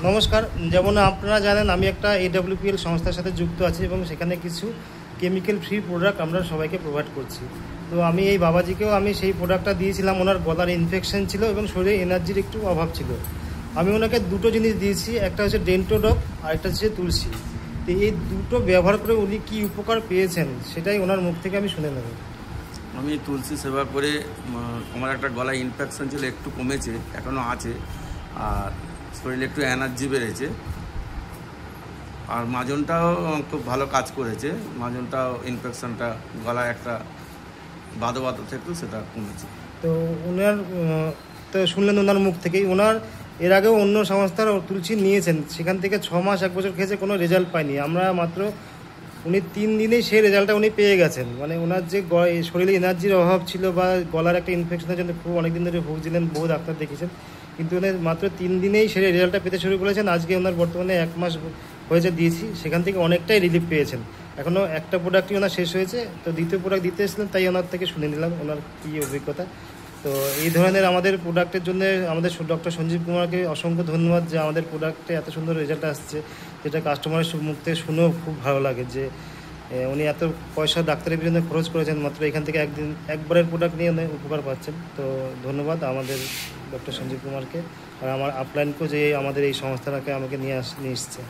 নমস্কার। যেমন আপনারা জানেন আমি একটা AWPL সংস্থার সাথে যুক্ত আছি এবং সেখানে কিছু কেমিক্যাল ফ্রি প্রোডাক্ট আমরা সবাইকে প্রোভাইড করছি। তো আমি এই বাবাজিকেও আমি সেই প্রোডাক্টটা দিয়েছিলাম। ওনার গলার ইনফেকশন ছিল এবং শরীরে এনার্জির একটু অভাব ছিল। আমি ওনাকে দুটো জিনিস দিয়েছি, একটা হচ্ছে ডেন্টোডপ আর একটা হচ্ছে তুলসী। তো এই দুটো ব্যবহার করে উনি কী উপকার পেয়েছেন সেটাই ওনার মুখ থেকে আমি শুনে নেব। আমি তুলসী সেবা করে আমার একটা গলায় ইনফেকশন ছিল, একটু কমেছে, এখনও আছে, আর শরীরে একটু এনার্জি বেড়েছে। আর মাজনটাও খুব ভালো কাজ করেছে। মাজনটাও ইনফেকশনটা গলায় একটা বাদো বাদো থাকতো, সেটা কমেছে। তো ওনার তো শুনলেন ওনার মুখ থেকেই। ওনার এর আগেও অন্য সংস্থার তুলসী নিয়েছেন, সেখান থেকে 6 মাস 1 বছর খেয়েছে, কোনো রেজাল্ট পায়নি। আমরা মাত্র উনি 3 দিনেই সেই রেজাল্টটা উনি পেয়ে গেছেন। মানে ওনার যে শরীরে এনার্জির অভাব ছিল বা গলার একটা ইনফেকশনের জন্য খুব অনেকদিন ধরে ভুগছিলেন, বহু ডাক্তার দেখেছেন, কিন্তু উনি মাত্র 3 দিনেই সেই রেজাল্টটা পেতে শুরু করেছেন। আজকে ওনার বর্তমানে 1 মাস হয়েছে দিয়েছি, সেখান থেকে অনেকটাই রিলিফ পেয়েছেন। এখনও একটা প্রোডাক্টই ওনার শেষ হয়েছে, তো দ্বিতীয় প্রোডাক্ট দিতে এসেছিলেন, তাই ওনার থেকে শুনে নিলাম ওনার কী অভিজ্ঞতা। তো এই ধরনের আমাদের প্রোডাক্টের জন্য আমাদের ডক্টর সঞ্জীব কুমারকে অসংখ্য ধন্যবাদ যে আমাদের প্রোডাক্টে এত সুন্দর রেজাল্ট আসছে, যেটা কাস্টমারের মুখ থেকে শুনেও খুব ভালো লাগে যে উনি এত পয়সা ডাক্তারের জন্য খরচ করেছেন, মাত্র এখান থেকে একবারের প্রোডাক্ট নিয়ে উনি উপকার পাচ্ছেন। তো ধন্যবাদ আমাদের ডক্টর সঞ্জীব কুমারকে আর আমার আপলাইনকেও যে আমাদের এই সংস্থাটাকে আমাকে নিয়ে এসছে।